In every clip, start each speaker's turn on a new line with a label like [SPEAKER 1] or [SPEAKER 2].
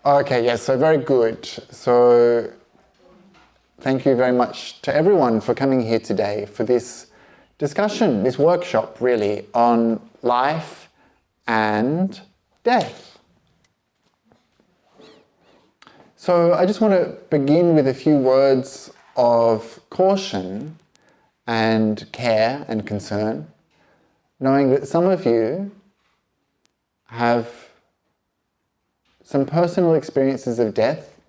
[SPEAKER 1] Okay, yes, so very good. So thank you very much to everyone for coming here today for this discussion, this workshop really, on life and death. So I just want to begin with a few words of caution and care and concern, knowing that some of you have some personal experiences of death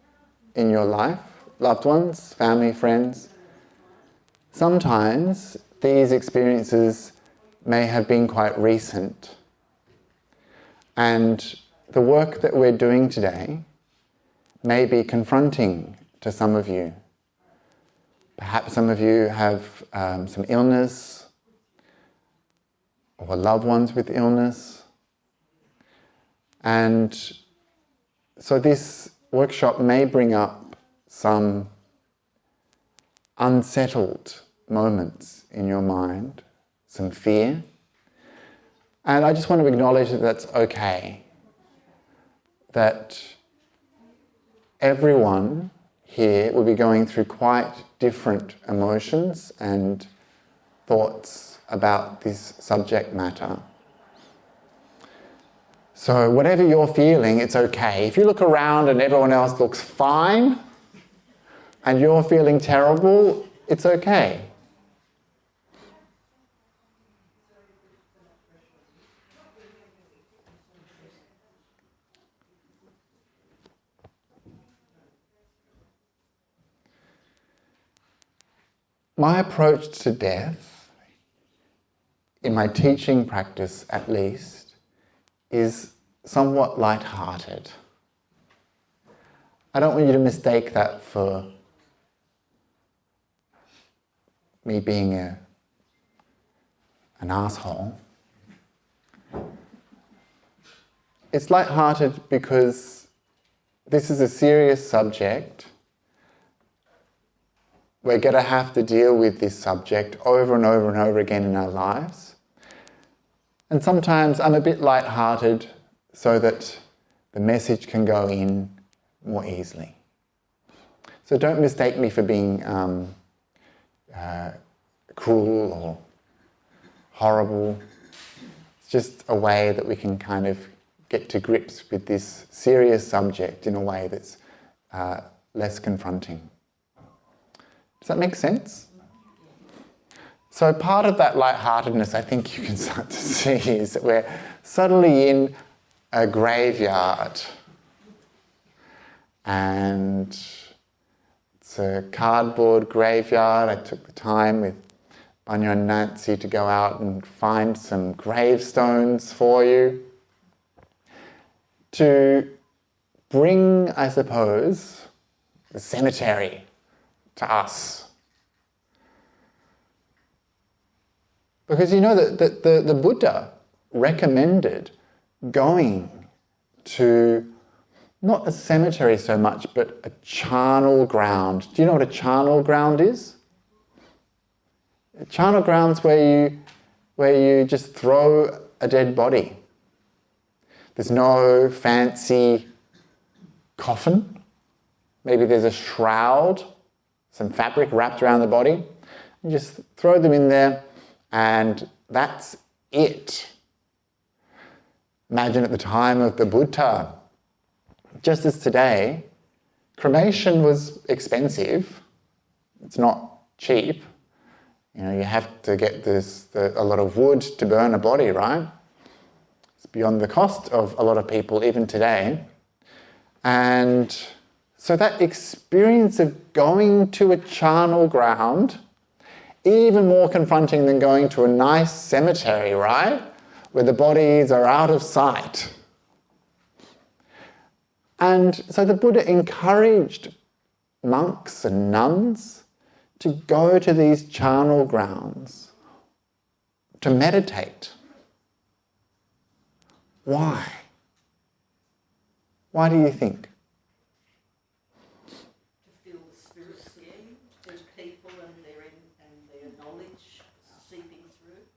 [SPEAKER 1] in your life, loved ones, family, friends. Sometimes these experiences may have been quite recent. And the work that we're doing today may be confronting to some of you. Perhaps some of you have some illness or loved ones with illness. And so this workshop may bring up some unsettled moments in your mind, some fear. And I just want to acknowledge that that's okay. That everyone here will be going through quite different emotions and thoughts about this subject matter. So whatever you're feeling, it's okay. If you look around and everyone else looks fine and you're feeling terrible, it's okay. My approach to death, in my teaching practice at least, is somewhat lighthearted. I don't want you to mistake that for me being an asshole. It's lighthearted because this is a serious subject. We're going to have to deal with this subject over and over and over again in our lives. And sometimes I'm a bit lighthearted so that the message can go in more easily. So don't mistake me for being cruel or horrible. It's just a way that we can kind of get to grips with this serious subject in a way that's less confronting. Does that make sense? So part of that lightheartedness, I think you can start to see, is that we're suddenly in a graveyard. And it's a cardboard graveyard. I took the time with Maransati to go out and find some gravestones for you to bring, I suppose, the cemetery to us. Because you know that the Buddha recommended going to not a cemetery so much, but a charnel ground. Do you know what a charnel ground is? A charnel ground's where you just throw a dead body. There's no fancy coffin. Maybe there's a shroud, some fabric wrapped around the body. You just throw them in there. And that's it. Imagine at the time of the Buddha, just as today, cremation was expensive. It's not cheap. You know, you have to get a lot of wood to burn a body, right? It's beyond the cost of a lot of people even today. And so that experience of going to a charnel ground, even more confronting than going to a nice cemetery, right? Where the bodies are out of sight. And so the Buddha encouraged monks and nuns to go to these charnel grounds to meditate. Why? Why do you think?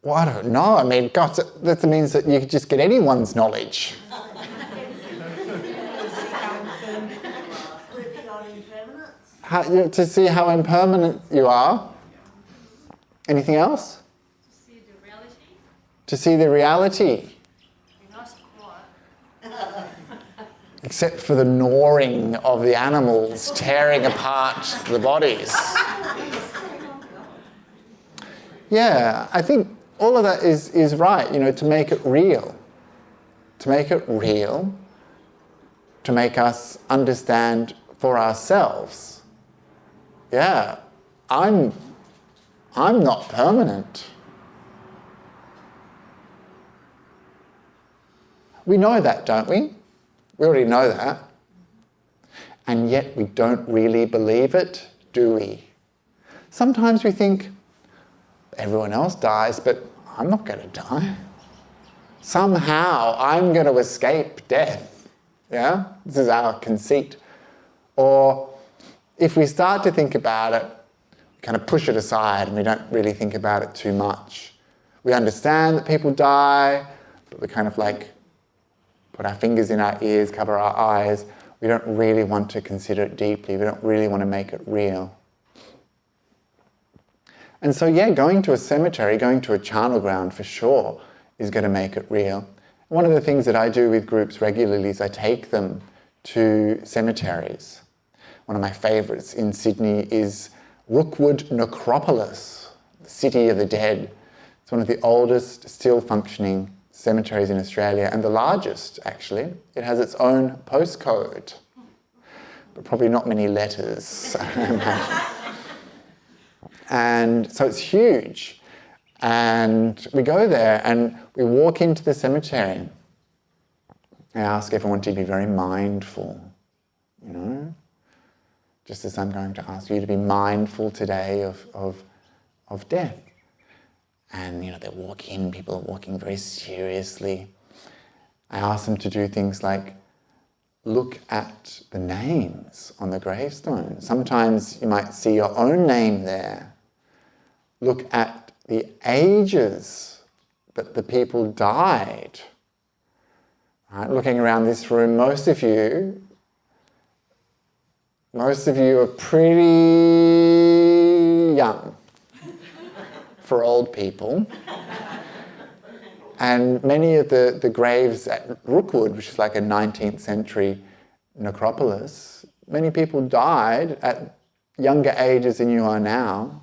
[SPEAKER 1] Well, I don't know. I mean, God, that means that you could just get anyone's knowledge. To see how impermanent you are. Anything else?
[SPEAKER 2] To see the reality.
[SPEAKER 1] To see the reality.
[SPEAKER 2] You're not core.
[SPEAKER 1] Except for the gnawing of the animals tearing apart the bodies. Yeah, I think all of that is right, to make it real. To make it real, to make us understand for ourselves. Yeah, I'm not permanent. We know that, don't we? We already know that. And yet we don't really believe it, do we? Sometimes we think, everyone else dies, but I'm not going to die. Somehow I'm going to escape death. Yeah? This is our conceit. Or if we start to think about it, we kind of push it aside and we don't really think about it too much. We understand that people die, but we kind of like put our fingers in our ears, cover our eyes. We don't really want to consider it deeply. We don't really want to make it real. And so, yeah, going to a cemetery, going to a charnel ground for sure is going to make it real. One of the things that I do with groups regularly is I take them to cemeteries. One of my favourites in Sydney is Rookwood Necropolis, the City of the Dead. It's one of the oldest still functioning cemeteries in Australia and the largest, actually. It has its own postcode, but probably not many letters, I imagine. And so it's huge. And we go there and we walk into the cemetery. I ask everyone to be very mindful, just as I'm going to ask you to be mindful today of death. And, they walk in, people are walking very seriously. I ask them to do things like look at the names on the gravestone. Sometimes you might see your own name there. Look at the ages that the people died. Right? Looking around this room, most of you are pretty young for old people. And many of the graves at Rookwood, which is like a 19th century necropolis, many people died at younger ages than you are now,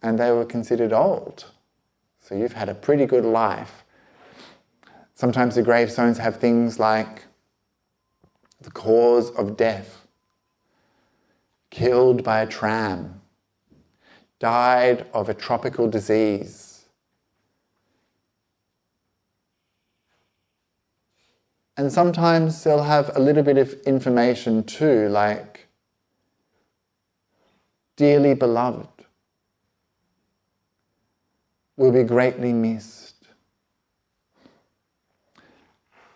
[SPEAKER 1] and they were considered old. So you've had a pretty good life. Sometimes the gravestones have things like the cause of death, killed by a tram, died of a tropical disease. And sometimes they'll have a little bit of information too, like, dearly beloved, will be greatly missed.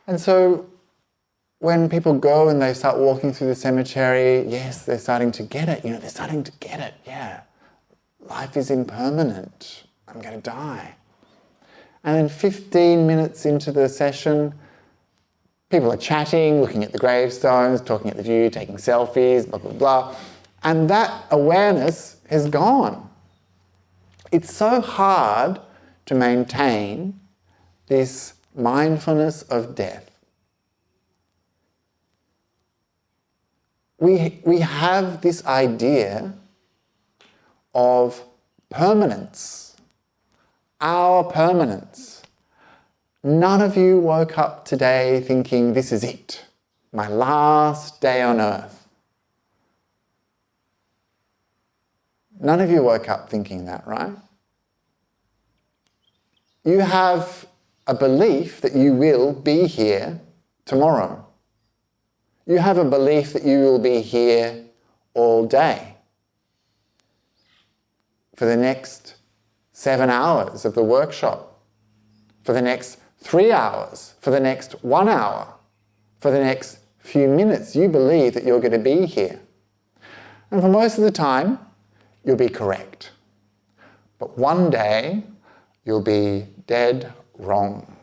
[SPEAKER 1] And so when people go and they start walking through the cemetery, yes, they're starting to get it. They're starting to get it, yeah. Life is impermanent. I'm going to die. And then 15 minutes into the session, people are chatting, looking at the gravestones, talking at the view, taking selfies, blah, blah, blah. And that awareness is gone. It's so hard to maintain this mindfulness of death. We have this idea of permanence, our permanence. None of you woke up today thinking, this is it, my last day on earth. None of you woke up thinking that, right? You have a belief that you will be here tomorrow. You have a belief that you will be here all day. For the next 7 hours of the workshop, for the next 3 hours, for the next 1 hour, for the next few minutes, you believe that you're going to be here. And for most of the time, you'll be correct. But one day, you'll be dead wrong.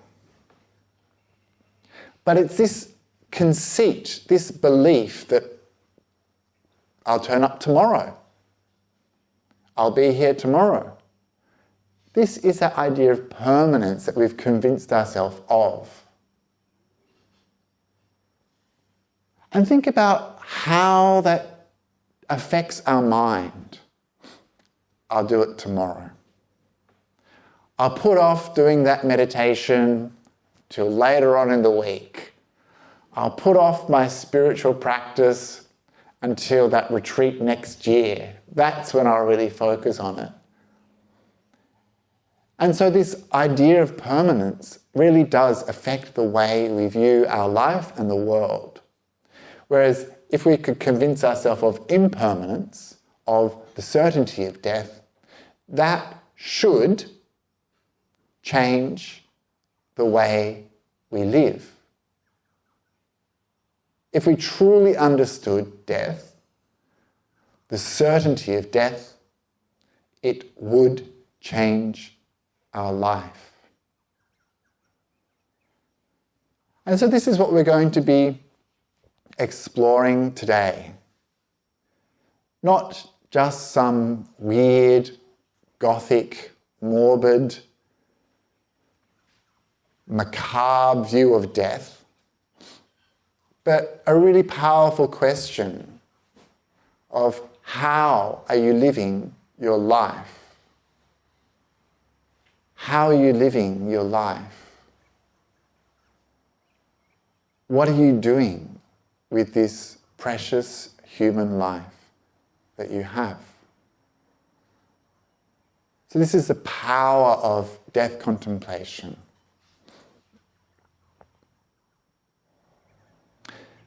[SPEAKER 1] But it's this conceit, this belief that I'll turn up tomorrow. I'll be here tomorrow. This is that idea of permanence that we've convinced ourselves of. And think about how that affects our mind. I'll do it tomorrow. I'll put off doing that meditation till later on in the week. I'll put off my spiritual practice until that retreat next year. That's when I'll really focus on it. And so this idea of permanence really does affect the way we view our life and the world. Whereas if we could convince ourselves of impermanence, of the certainty of death, that should change the way we live. If we truly understood death, the certainty of death, it would change our life. And so this is what we're going to be exploring today. Not just some weird, gothic, morbid, macabre view of death, but a really powerful question of how are you living your life? How are you living your life? What are you doing with this precious human life that you have? So this is the power of death contemplation.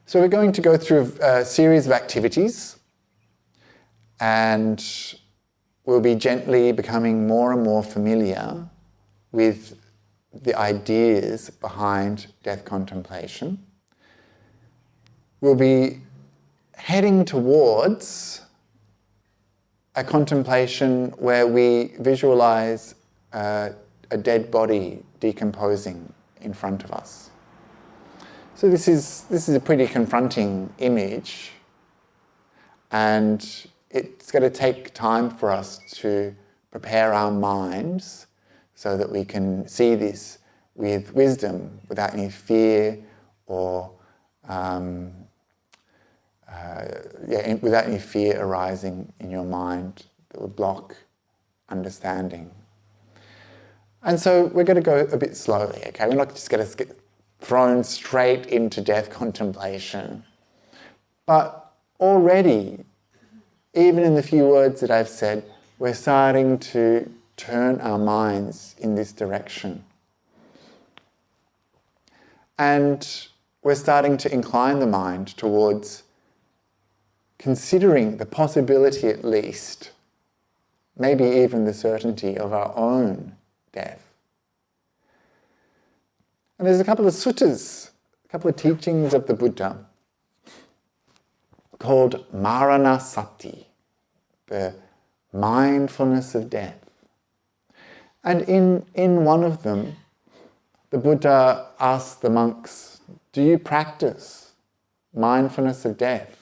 [SPEAKER 1] So we're going to go through a series of activities, and we'll be gently becoming more and more familiar with the ideas behind death contemplation. We'll be heading towards a contemplation where we visualize a dead body decomposing in front of us. So this is a pretty confronting image, and it's going to take time for us to prepare our minds so that we can see this with wisdom, without any fear or without any fear arising in your mind that would block understanding. And so we're going to go a bit slowly, okay? We're not just going to get thrown straight into death contemplation. But already, even in the few words that I've said, we're starting to turn our minds in this direction. And we're starting to incline the mind towards considering the possibility, at least, maybe even the certainty of our own death. And there's a couple of suttas, a couple of teachings of the Buddha called Maranasati, the mindfulness of death. And in one of them, the Buddha asked the monks, do you practice mindfulness of death?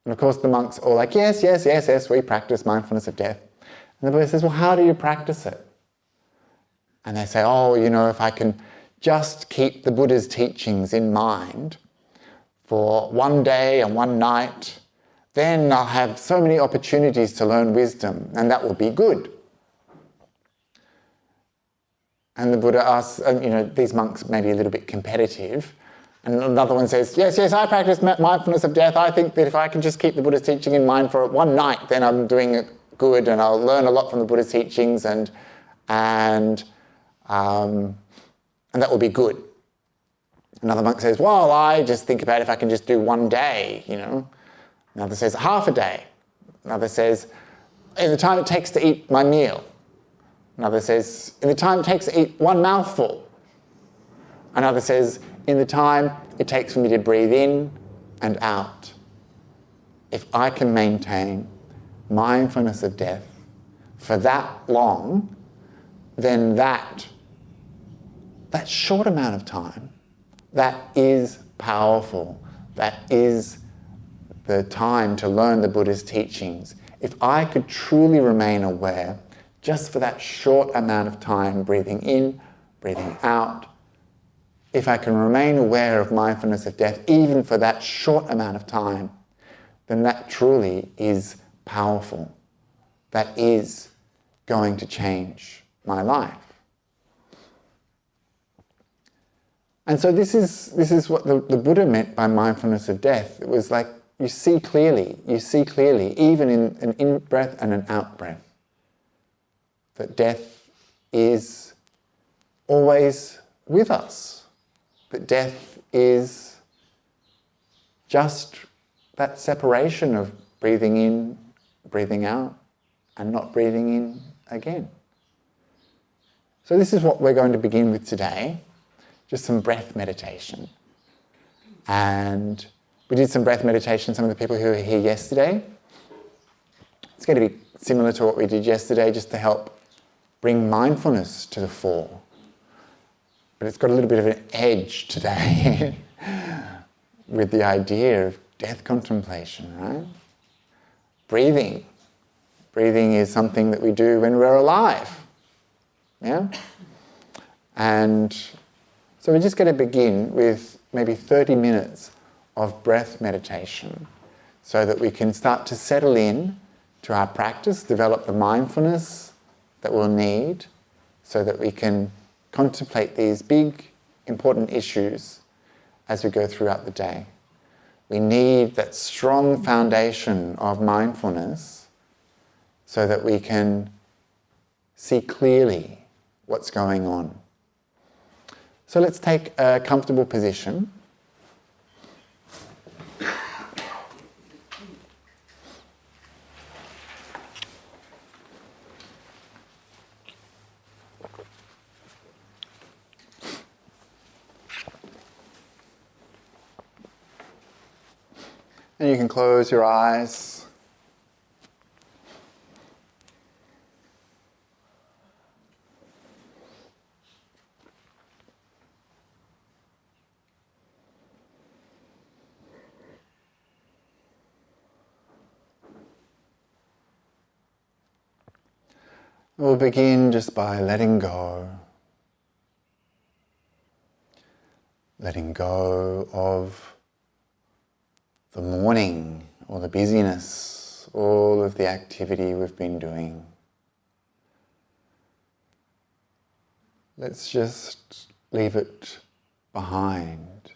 [SPEAKER 1] And of course the monks are all like, yes, we practice mindfulness of death. And the Buddha says, well, how do you practice it? And they say, if I can just keep the Buddha's teachings in mind for one day and one night, then I'll have so many opportunities to learn wisdom, and that will be good. And the Buddha asks, these monks may be a little bit competitive, and another one says, yes, I practice mindfulness of death. I think that if I can just keep the Buddha's teaching in mind for one night, then I'm doing it good, and I'll learn a lot from the Buddha's teachings, and that will be good. Another monk says, well, I just think about if I can just do one day, Another says, half a day. Another says, in the time it takes to eat my meal. Another says, in the time it takes to eat one mouthful. Another says, in the time it takes for me to breathe in and out. If I can maintain mindfulness of death for that long, then that short amount of time, that is powerful. That is the time to learn the Buddha's teachings, if I could truly remain aware just for that short amount of time, breathing in, breathing out, if I can remain aware of mindfulness of death even for that short amount of time, then that truly is powerful. That is going to change my life. And so this is what the Buddha meant by mindfulness of death. It was like you see clearly, even in an in-breath and an out-breath, that death is always with us. That death is just that separation of breathing in, breathing out, and not breathing in again. So this is what we're going to begin with today, just some breath meditation. And we did some breath meditation, some of the people who were here yesterday. It's going to be similar to what we did yesterday, just to help bring mindfulness to the fore. But it's got a little bit of an edge today with the idea of death contemplation, right? Breathing. Breathing is something that we do when we're alive. Yeah? And so we're just going to begin with maybe 30 minutes of breath meditation so that we can start to settle in to our practice, develop the mindfulness that we'll need so that we can contemplate these big, important issues as we go throughout the day. We need that strong foundation of mindfulness so that we can see clearly what's going on. So let's take a comfortable position. And you can close your eyes. We'll begin just by letting go. Letting go of the morning or the busyness, all of the activity we've been doing. Let's just leave it behind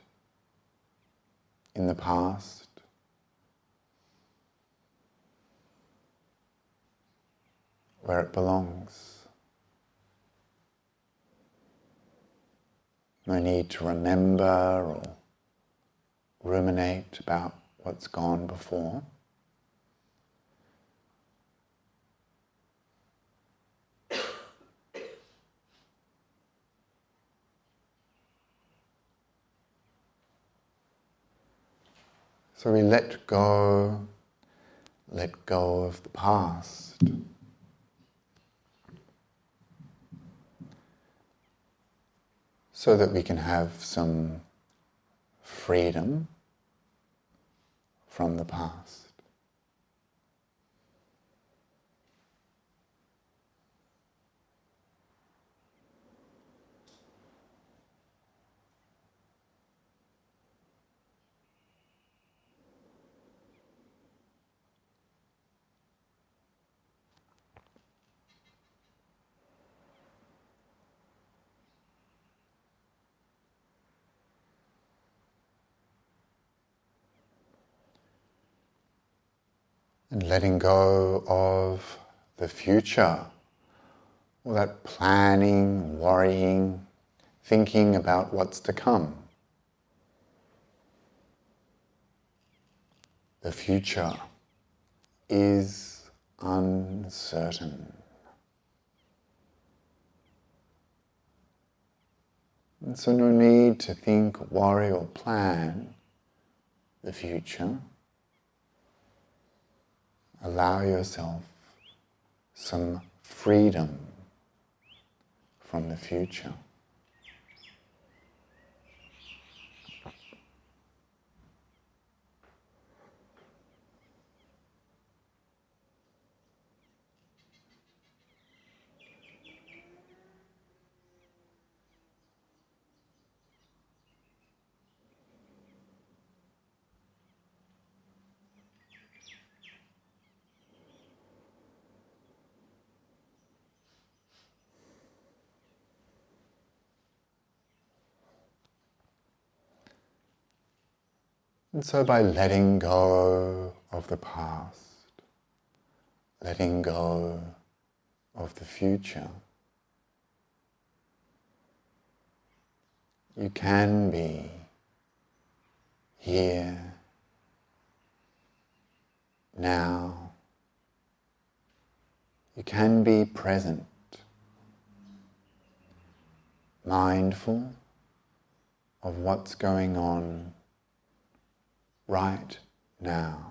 [SPEAKER 1] in the past. Where it belongs. No need to remember or ruminate about what's gone before. So we let go of the past. So that we can have some freedom from the past. And letting go of the future, all that planning, worrying, thinking about what's to come. The future is uncertain. And so no need to think, worry or plan the future. Allow yourself some freedom from the future. And so by letting go of the past, letting go of the future, you can be here, now. You can be present, mindful of what's going on right now.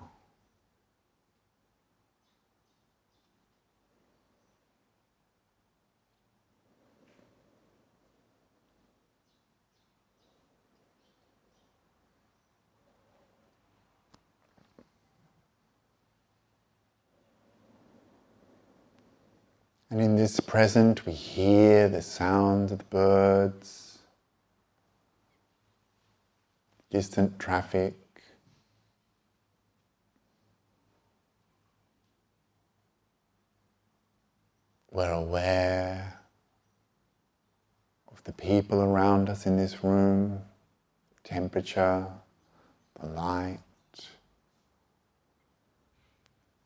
[SPEAKER 1] And in this present, we hear the sounds of the birds, distant traffic, we're aware of the people around us in this room, temperature, the light.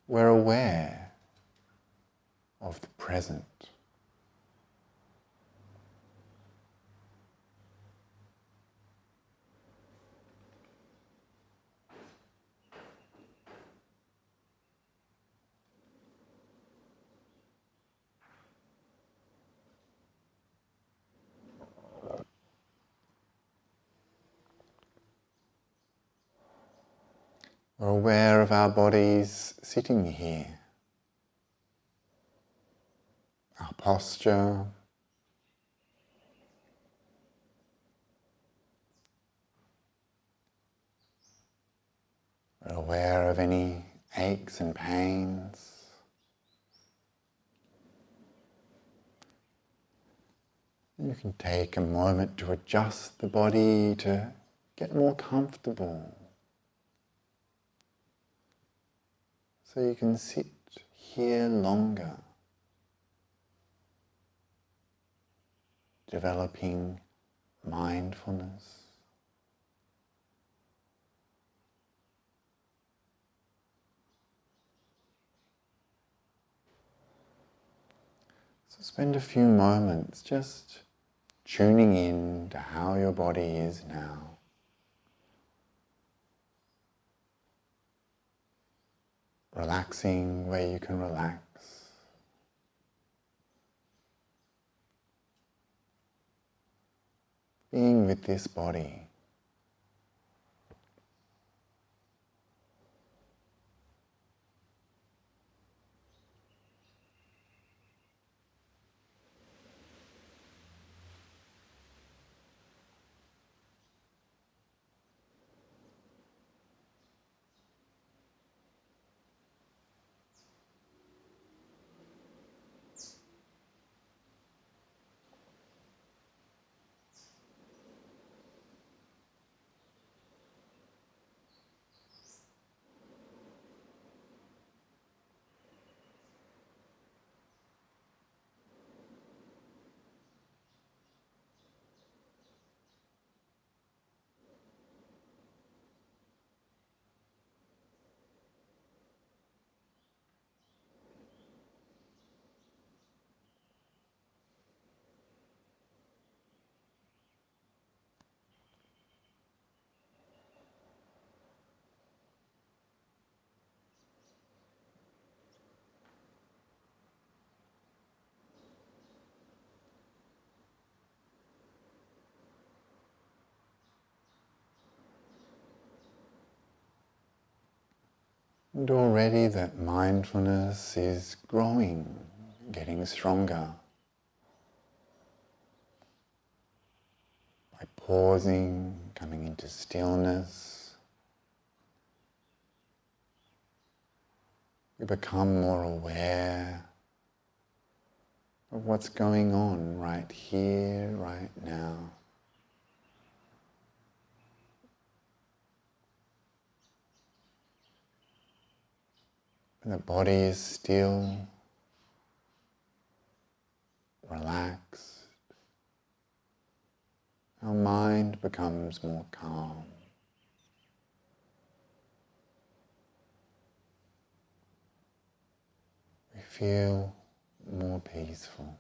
[SPEAKER 1] We're aware of the present. We're aware of our bodies sitting here, our posture, we're aware of any aches and pains. You can take a moment to adjust the body to get more comfortable, so you can sit here longer, developing mindfulness. So spend a few moments just tuning in to how your body is now. Relaxing where you can relax. Being with this body. And already that mindfulness is growing, getting stronger. By pausing, coming into stillness, you become more aware of what's going on right here, right now. And the body is still, relaxed. Our mind becomes more calm. feel more peaceful.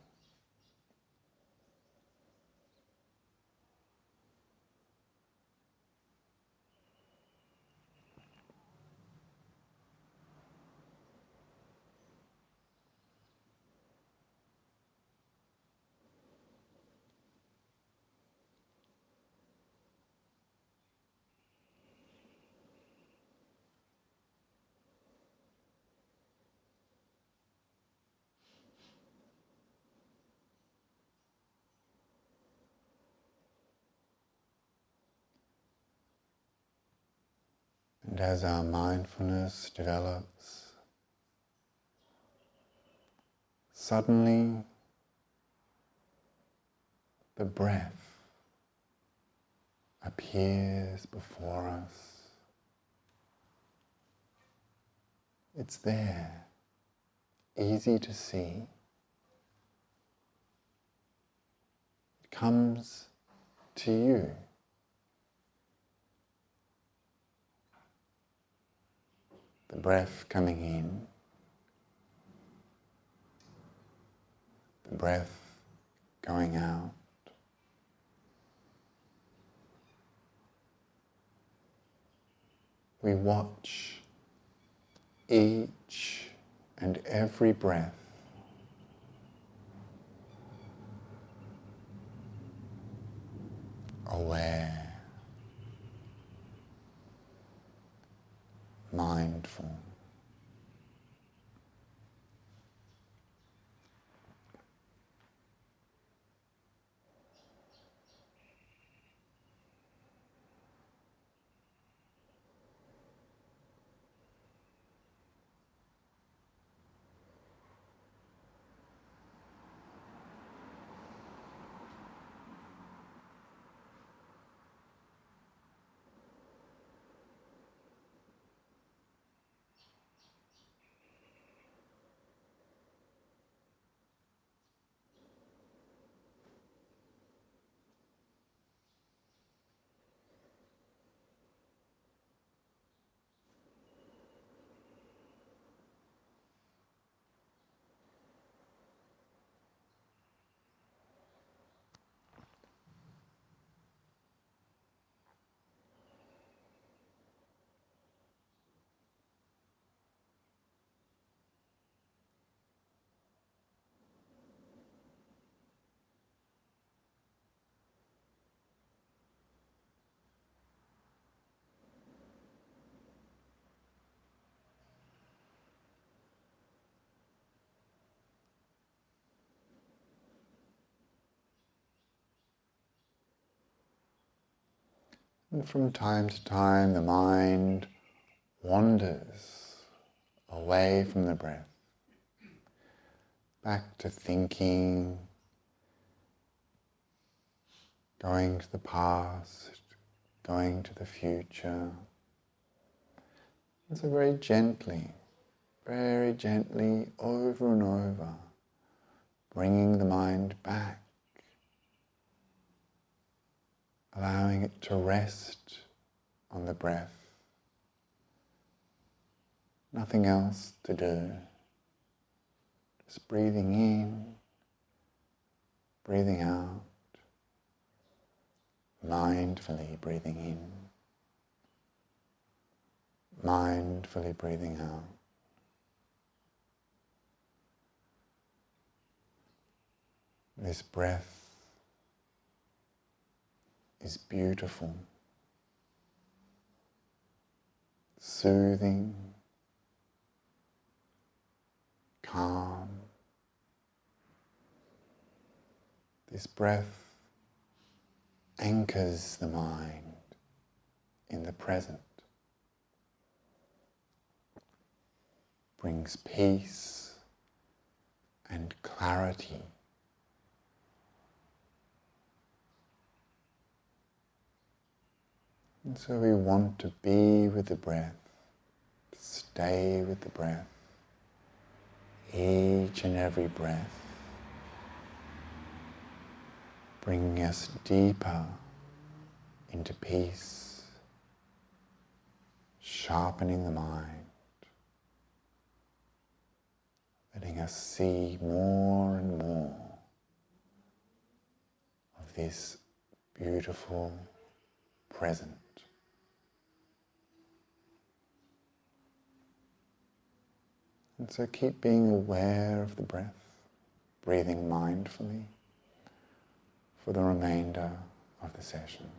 [SPEAKER 1] And as our mindfulness develops, suddenly the breath appears before us. It's there, easy to see. It comes to you. The breath coming in, the breath going out. We watch each and every breath aware, mindful. And from time to time the mind wanders away from the breath, back to thinking, going to the past, going to the future. And so very gently, over and over, bringing the mind back, allowing it to rest on the breath. Nothing else to do. Just breathing in, breathing out, mindfully breathing in, mindfully breathing out. This breath is beautiful, soothing, calm. This breath anchors the mind in the present, brings peace and clarity. And so we want to be with the breath, stay with the breath, each and every breath, bringing us deeper into peace, sharpening the mind, that letting us see more and more of this beautiful present. And so keep being aware of the breath, breathing mindfully for the remainder of the session.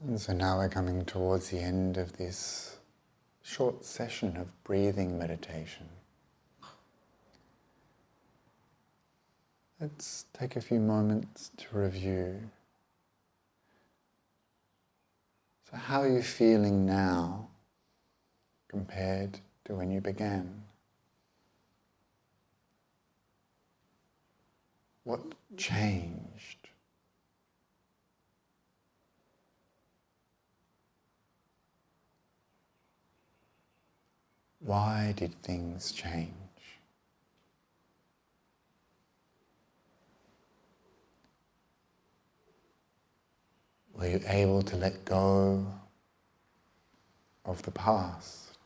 [SPEAKER 1] And so now we're coming towards the end of this short session of breathing meditation. Let's take a few moments to review. So how are you feeling now compared to when you began? What changed? Why did things change? Were you able to let go of the past?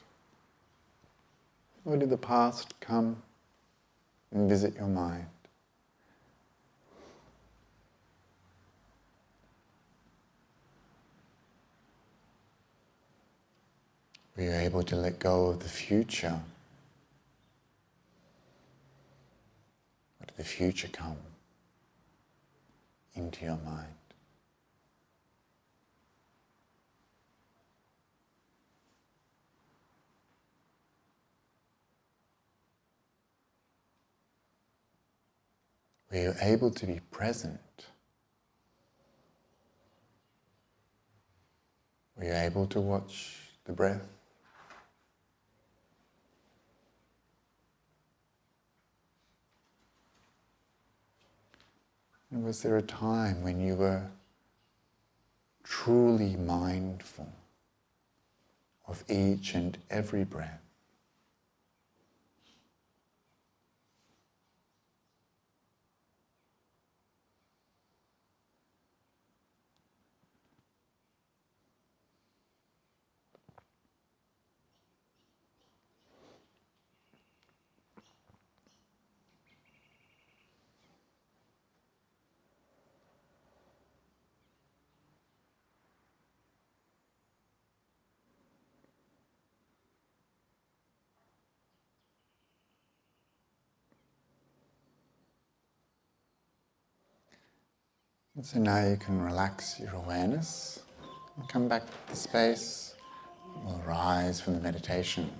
[SPEAKER 1] Or did the past come and visit your mind? Were you able to let go of the future? Or did the future come into your mind? Were you able to be present? Were you able to watch the breath? And was there a time when you were truly mindful of each and every breath? And so now you can relax your awareness and come back to the space. We'll rise from the meditation.